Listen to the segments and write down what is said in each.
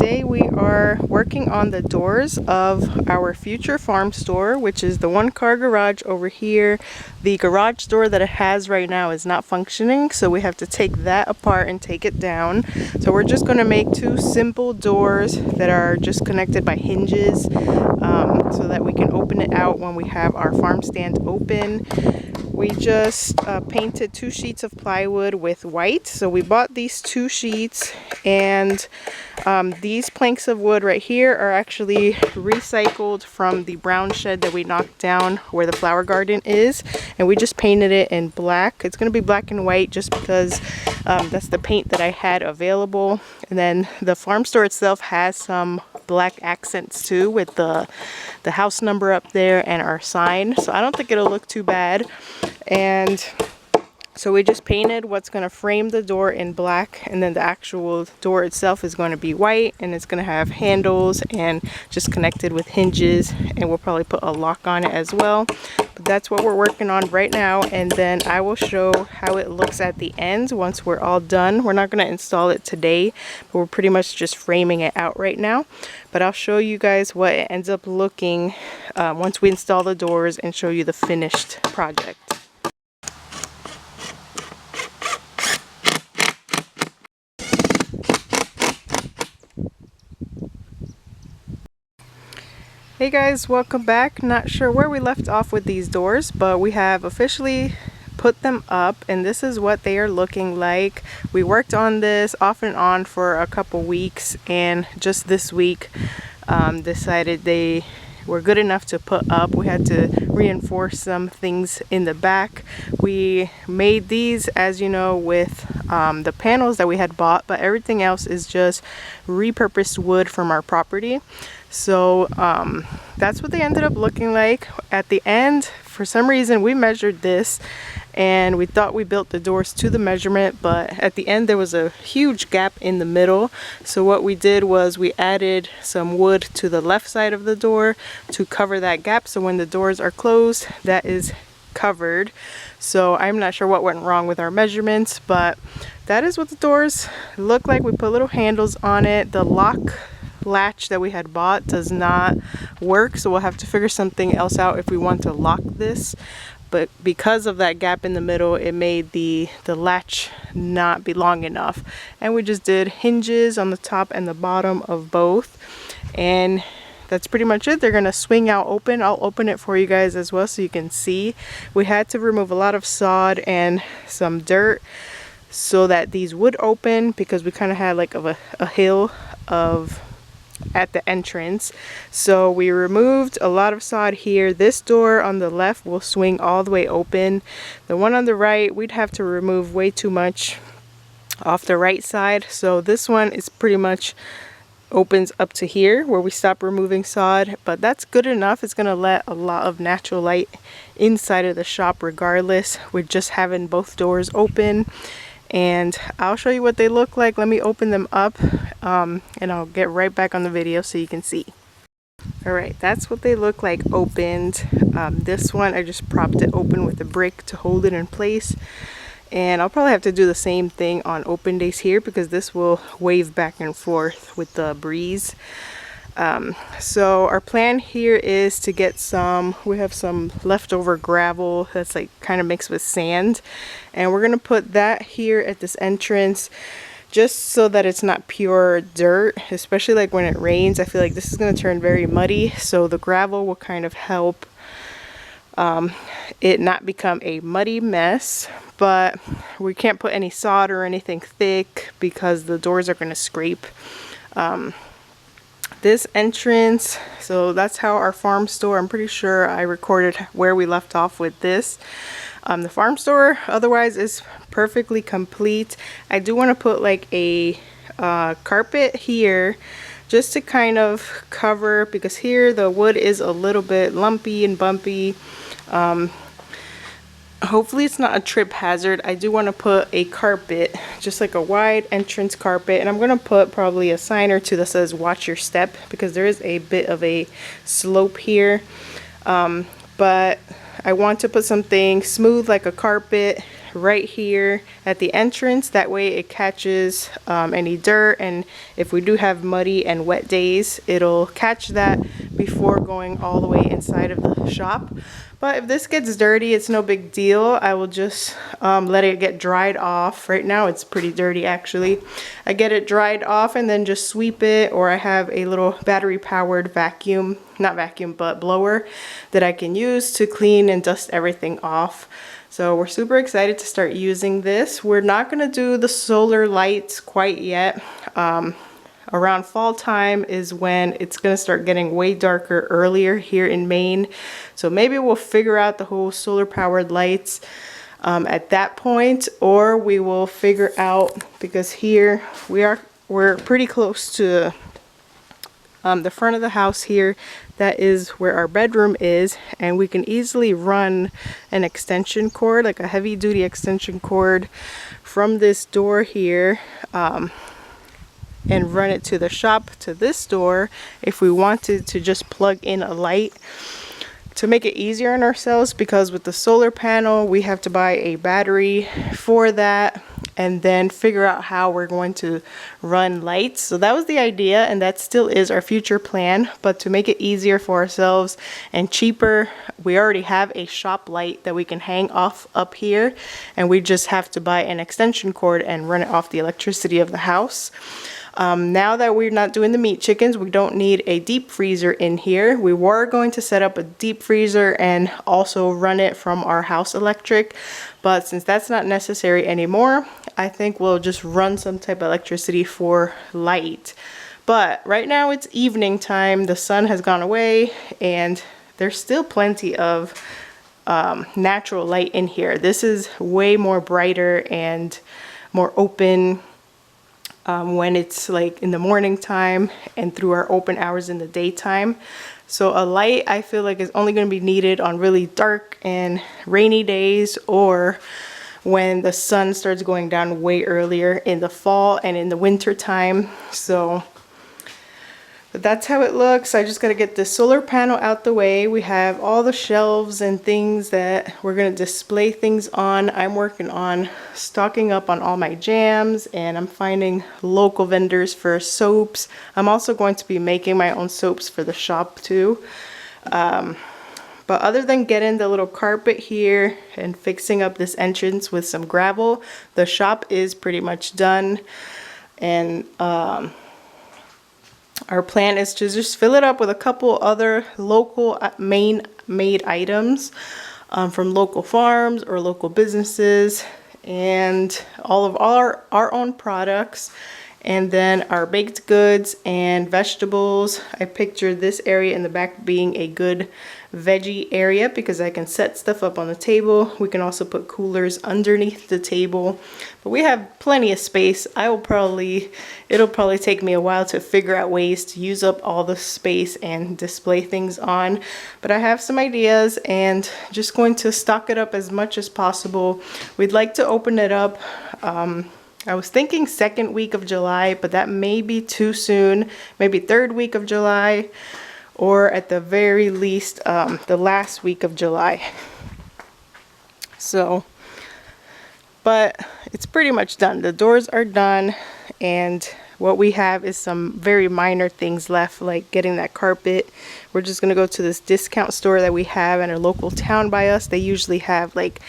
today we are working on the doors of our future farm store, which is the one car garage over here. The garage door that it has right now is not functioning, so we have to take that apart and take it down. So we're just going to make two simple doors that are just connected by hinges, so that we can open it out when we have our farm stand open. We just painted 2 sheets of plywood with white. So we bought these 2 sheets, and these planks of wood right here are actually recycled from the brown shed that we knocked down where the flower garden is, and we just painted it in black. It's going to be black and white just because that's the paint that I had available. And then the farm store itself has some black accents too, with the house number up there and our sign, so I don't think it'll look too bad. And so we just painted what's going to frame the door in black, and then the actual door itself is going to be white, and it's going to have handles and just connected with hinges, and we'll probably put a lock on it as well. But that's what we're working on right now, and then I will show how it looks at the end once we're all done. We're not going to install it today, but we're pretty much just framing it out right now. But I'll show you guys what it ends up looking once we install the doors and show you the finished project. Hey guys, welcome back. Not sure where we left off with these doors, but we have officially put them up, and this is what they are looking like. We worked on this off and on for a couple weeks, and just this week decided they were good enough to put up. We had to reinforce some things in the back. We made these, as you know, with the panels that we had bought, but everything else is just repurposed wood from our property. So that's what they ended up looking like. At the end, for some reason, we measured this and we thought we built the doors to the measurement, but at the end there was a huge gap in the middle. So what we did was we added some wood to the left side of the door to cover that gap, so when the doors are closed, that is covered. So I'm not sure what went wrong with our measurements, but that is what the doors look like. We put little handles on it. The lock latch that we had bought does not work, so we'll have to figure something else out if we want to lock this. But because of that gap in the middle, it made the latch not be long enough, and we just did hinges on the top and the bottom of both, and that's pretty much it. They're gonna swing out open. I'll open it for you guys as well so you can see. We had to remove a lot of sod and some dirt so that these would open, because we kind of had like a hill at the entrance. So we removed a lot of sod here. This door on the left will swing all the way open. The one on the right, we'd have to remove way too much off the right side. So this one is pretty much opens up to here where we stop removing sod, but that's good enough. It's gonna let a lot of natural light inside of the shop regardless with just having both doors open. And I'll show you what they look like. Let me open them up and I'll get right back on the video so you can see. Alright, that's what they look like opened. This one I just propped it open with a brick to hold it in place, and I'll probably have to do the same thing on open days here because this will wave back and forth with the breeze. So our plan here is to get we have some leftover gravel that's like kind of mixed with sand, and we're gonna put that here at this entrance just so that it's not pure dirt, especially like when it rains. I feel like this is gonna turn very muddy, so the gravel will kind of help it not become a muddy mess. But we can't put any sod or anything thick because the doors are gonna scrape this entrance. So that's how our farm store, I'm pretty sure I recorded where we left off with this. The farm store otherwise is perfectly complete. I do want to put like a carpet here just to kind of cover, because here the wood is a little bit lumpy and bumpy. Hopefully it's not a trip hazard. I do want to put a carpet, just like a wide entrance carpet, and I'm going to put probably a sign or two that says watch your step, because there is a bit of a slope here. But I want to put something smooth like a carpet right here at the entrance. That way it catches any dirt, and if we do have muddy and wet days, it'll catch that before going all the way inside of the shop. But if this gets dirty, it's no big deal. I will just let it get dried off. Right now it's pretty dirty actually. I get it dried off and then just sweep it, or I have a little battery powered vacuum, not vacuum, but blower that I can use to clean and dust everything off. So we're super excited to start using this. We're not gonna do the solar lights quite yet. Around fall time is when it's gonna start getting way darker earlier here in Maine. So maybe we'll figure out the whole solar powered lights at that point, or we will figure out, because here we're pretty close to the front of the house here. That is where our bedroom is, and we can easily run an extension cord, like a heavy duty extension cord, from this door here and run it to the shop, to this door, if we wanted to just plug in a light to make it easier on ourselves, because with the solar panel we have to buy a battery for that and then figure out how we're going to run lights. So that was the idea, and that still is our future plan. But to make it easier for ourselves and cheaper, we already have a shop light that we can hang off up here, and we just have to buy an extension cord and run it off the electricity of the house. Now that we're not doing the meat chickens, we don't need a deep freezer in here. We were going to set up a deep freezer and also run it from our house electric, but since that's not necessary anymore, I think we'll just run some type of electricity for light. But right now it's evening time, the sun has gone away, and there's still plenty of natural light in here. This is way more brighter and more open when it's like in the morning time and through our open hours in the daytime. So a light, I feel like, is only going to be needed on really dark and rainy days, or when the sun starts going down way earlier in the fall and in the winter time. So but that's how it looks. I just got to get the solar panel out the way. We have all the shelves and things that we're going to display things on. I'm working on stocking up on all my jams, and I'm finding local vendors for soaps. I'm also going to be making my own soaps for the shop too. But other than getting the little carpet here and fixing up this entrance with some gravel, the shop is pretty much done. And our plan is to just fill it up with a couple other local Maine-made items from local farms or local businesses, and all of our own products, and then our baked goods and vegetables. I pictured this area in the back being a good veggie area because I can set stuff up on the table. We can also put coolers underneath the table, but we have plenty of space. It'll probably take me a while to figure out ways to use up all the space and display things on, but I have some ideas and just going to stock it up as much as possible. We'd like to open it up, I was thinking second week of July, but that may be too soon. Maybe third week of July, or at the very least the last week of July. So, but it's pretty much done. The doors are done, and what we have is some very minor things left, like getting that carpet. We're just gonna go to this discount store that we have in a local town by us. They usually have like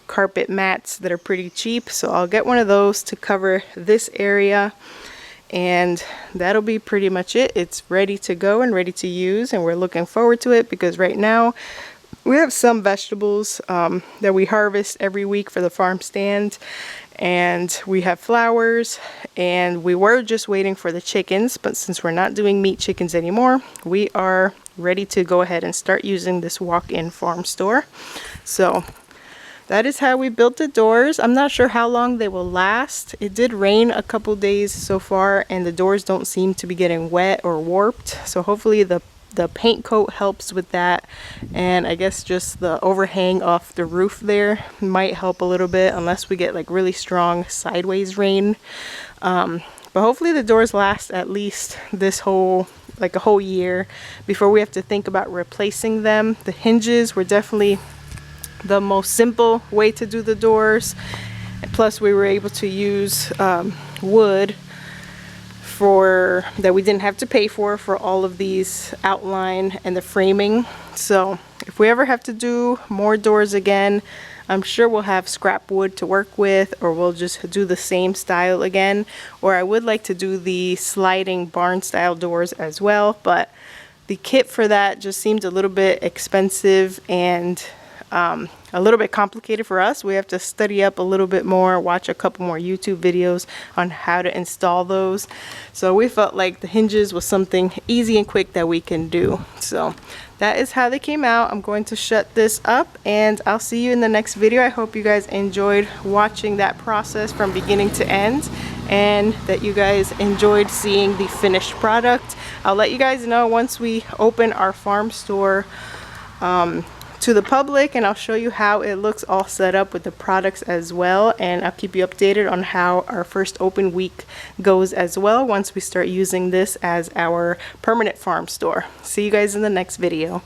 carpet mats that are pretty cheap, so I'll get one of those to cover this area, and that'll be pretty much it. It's ready to go and ready to use, and we're looking forward to it because right now we have some vegetables that we harvest every week for the farm stand, and we have flowers, and we were just waiting for the chickens, but since we're not doing meat chickens anymore, we are ready to go ahead and start using this walk-in farm store. So that is how we built the doors. I'm not sure how long they will last. It did rain a couple days so far, and the doors don't seem to be getting wet or warped. So hopefully the paint coat helps with that. And I guess just the overhang off the roof there might help a little bit, unless we get like really strong sideways rain. But hopefully the doors last at least this whole, like a whole year before we have to think about replacing them. The hinges, we're definitely the most simple way to do the doors. Plus we were able to use wood for that we didn't have to pay for all of these outline and the framing. So if we ever have to do more doors again, I'm sure we'll have scrap wood to work with, or we'll just do the same style again. Or I would like to do the sliding barn style doors as well, but the kit for that just seemed a little bit expensive and a little bit complicated for us. We have to study up a little bit more, watch a couple more YouTube videos on how to install those. So we felt like the hinges was something easy and quick that we can do. So that is how they came out. I'm going to shut this up and I'll see you in the next video. I hope you guys enjoyed watching that process from beginning to end, and that you guys enjoyed seeing the finished product. I'll let you guys know once we open our farm store to the public, and I'll show you how it looks all set up with the products as well, and I'll keep you updated on how our first open week goes as well once we start using this as our permanent farm store. See you guys in the next video.